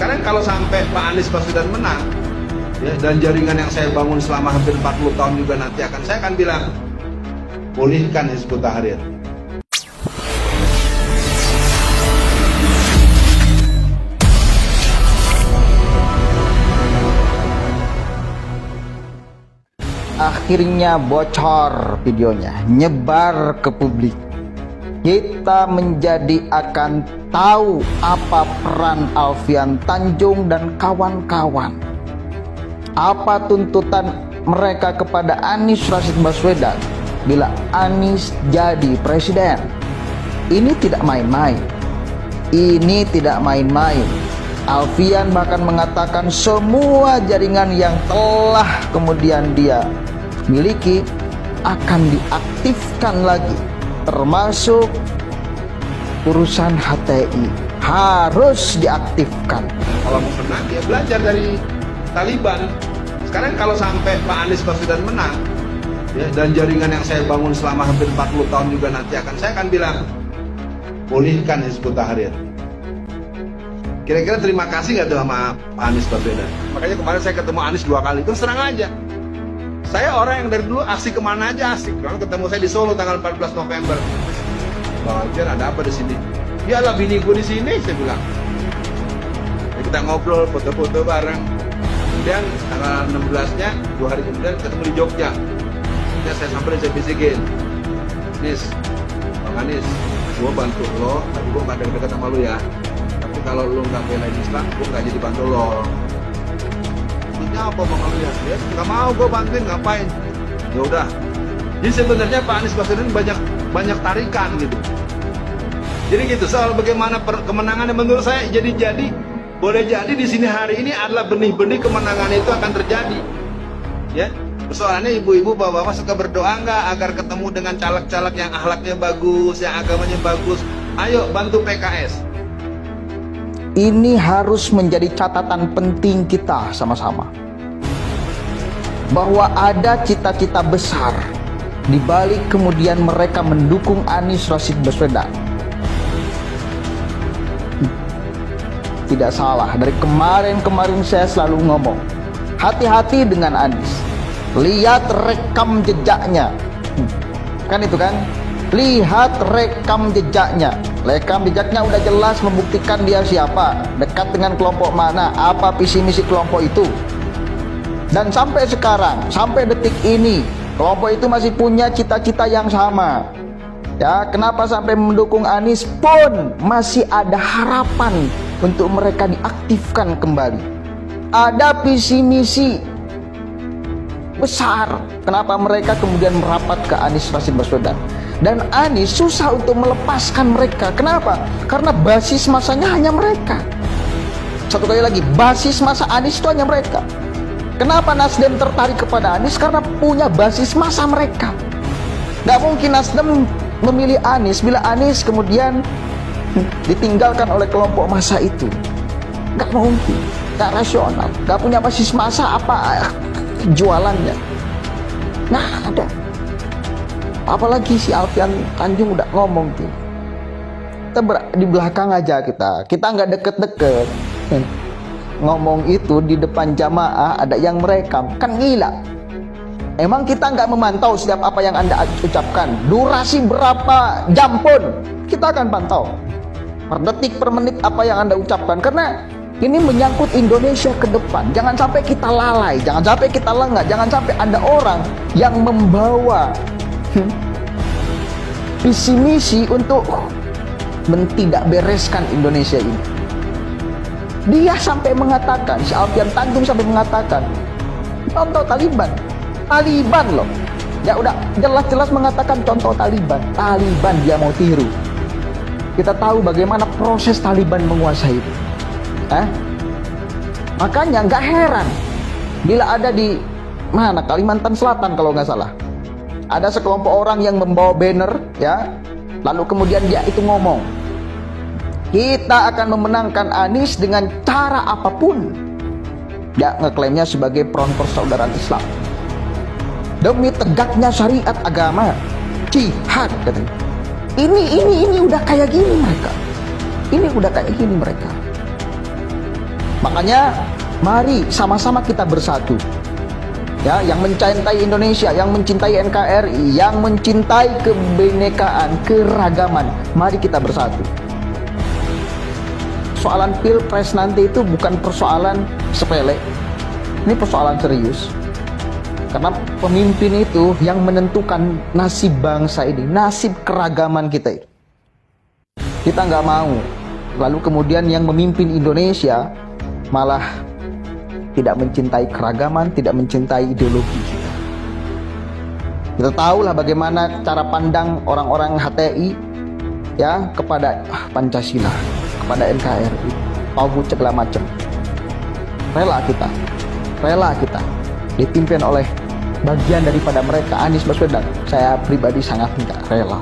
Sekarang kalau sampai Pak Anies Baswedan menang, ya, dan jaringan yang saya bangun selama hampir 40 tahun juga nanti saya akan bilang, pulihkan Hizbut Tahrir. Akhirnya bocor videonya, nyebar ke publik. Kita akan tahu apa peran Alfian Tanjung dan kawan-kawan. Apa tuntutan mereka kepada Anies Rashid Baswedan bila Anies jadi presiden. Ini tidak main-main. Ini tidak main-main. Alfian bahkan mengatakan semua jaringan yang telah kemudian dia miliki akan diaktifkan lagi, termasuk urusan HTI harus diaktifkan. Kalau mau menang, dia belajar dari Taliban. Sekarang kalau sampai Pak Anies Baswedan menang, ya, dan jaringan yang saya bangun selama hampir 40 tahun juga nanti saya akan bilang, pulihkan Hizbut Tahrir. Kira-kira terima kasih nggak tuh sama Pak Anies Baswedan? Makanya kemarin saya ketemu Anies 2 kali, terus serang aja. Saya orang yang dari dulu asik kemana aja asik. Kalau ketemu saya di Solo tanggal 14 November, Bang Alfian ada apa di sini? Iyalah bini gue di sini, saya bilang. Ya, kita ngobrol, foto-foto bareng. Kemudian tanggal 16-nya, 2 hari kemudian ketemu di Jogja. Ya, saya samperin, saya bisikin, Nis, Bang Anies, gue bantu lo, tapi gue nggak deket-deket sama lo ya. Tapi kalau lo nggak belain Islam, gue nggak jadi bantu lo. Maksudnya apa Bang Alfian? Ya, nggak mau gue bantuin, ngapain? Ya udah. Jadi sebenarnya Pak Anies Baswedan banyak tarikan gitu. Jadi gitu, soal bagaimana kemenangannya menurut saya boleh jadi di sini hari ini adalah benih-benih kemenangan itu akan terjadi. Ya, persoalannya ibu-ibu bapak-bapak suka berdoa nggak agar ketemu dengan caleg-caleg yang akhlaknya bagus, yang agamanya bagus. Ayo bantu PKS. Ini harus menjadi catatan penting kita sama-sama, bahwa ada cita-cita besar di balik kemudian mereka mendukung Anies Rashid Baswedan. Tidak salah, dari kemarin saya selalu ngomong, hati-hati dengan Anies. Lihat rekam jejaknya. Kan itu kan? Lihat rekam jejaknya. Rekam jejaknya udah jelas membuktikan dia siapa, dekat dengan kelompok mana, apa visi misi kelompok itu. Dan sampai sekarang, sampai detik ini, kelompok itu masih punya cita-cita yang sama. Ya, kenapa sampai mendukung Anies pun masih ada harapan untuk mereka diaktifkan kembali. Ada visi misi besar kenapa mereka kemudian merapat ke Anies Rashid Baswedan. Dan Anies susah untuk melepaskan mereka. Kenapa? Karena basis masanya hanya mereka. Satu kali lagi, basis masa Anies itu hanya mereka. Kenapa Nasdem tertarik kepada Anies? Karena punya basis masa mereka. Gak mungkin Nasdem memilih Anies bila Anies kemudian ditinggalkan oleh kelompok massa itu. Gak mungkin, gak rasional, gak punya basis massa apa jualannya. Nah ada. Apalagi si Alfian Tanjung udah ngomong tuh, kita di belakang aja, kita nggak deket-deket. Ngomong itu di depan jamaah ada yang merekam, kan gila. Emang kita nggak memantau setiap apa yang Anda ucapkan, durasi berapa jam pun kita akan pantau, per detik per menit apa yang Anda ucapkan, karena ini menyangkut Indonesia ke depan. Jangan sampai kita lalai, jangan sampai kita lengah, jangan sampai ada orang yang membawa visi misi untuk tidak bereskan Indonesia ini. Dia sampai mengatakan, si Alfian Tanjung sampai mengatakan, contoh Taliban loh. Ya udah jelas-jelas mengatakan contoh Taliban dia mau tiru. Kita tahu bagaimana proses Taliban menguasai itu. Makanya nggak heran bila ada di mana, Kalimantan Selatan kalau nggak salah, ada sekelompok orang yang membawa banner, ya, lalu kemudian dia itu ngomong, kita akan memenangkan Anies dengan cara apapun. Dia ngeklaimnya sebagai front persaudaraan Islam demi tegaknya syariat agama, jihad katanya. Ini udah kayak gini mereka. Makanya mari sama-sama kita bersatu. Ya, yang mencintai Indonesia, yang mencintai NKRI, yang mencintai kebinekaan, keragaman, mari kita bersatu. Persoalan Pilpres nanti itu bukan persoalan sepele. Ini persoalan serius. Karena pemimpin itu yang menentukan nasib bangsa ini, nasib keragaman kita itu. Kita nggak mau. Lalu kemudian yang memimpin Indonesia malah tidak mencintai keragaman, tidak mencintai ideologi kita. Kita tahulah bagaimana cara pandang orang-orang HTI ya kepada Pancasila, kepada NKRI, tauhid segala macam. Rela kita dipimpin oleh bagian daripada mereka, Anies Baswedan. Saya pribadi sangat tidak rela.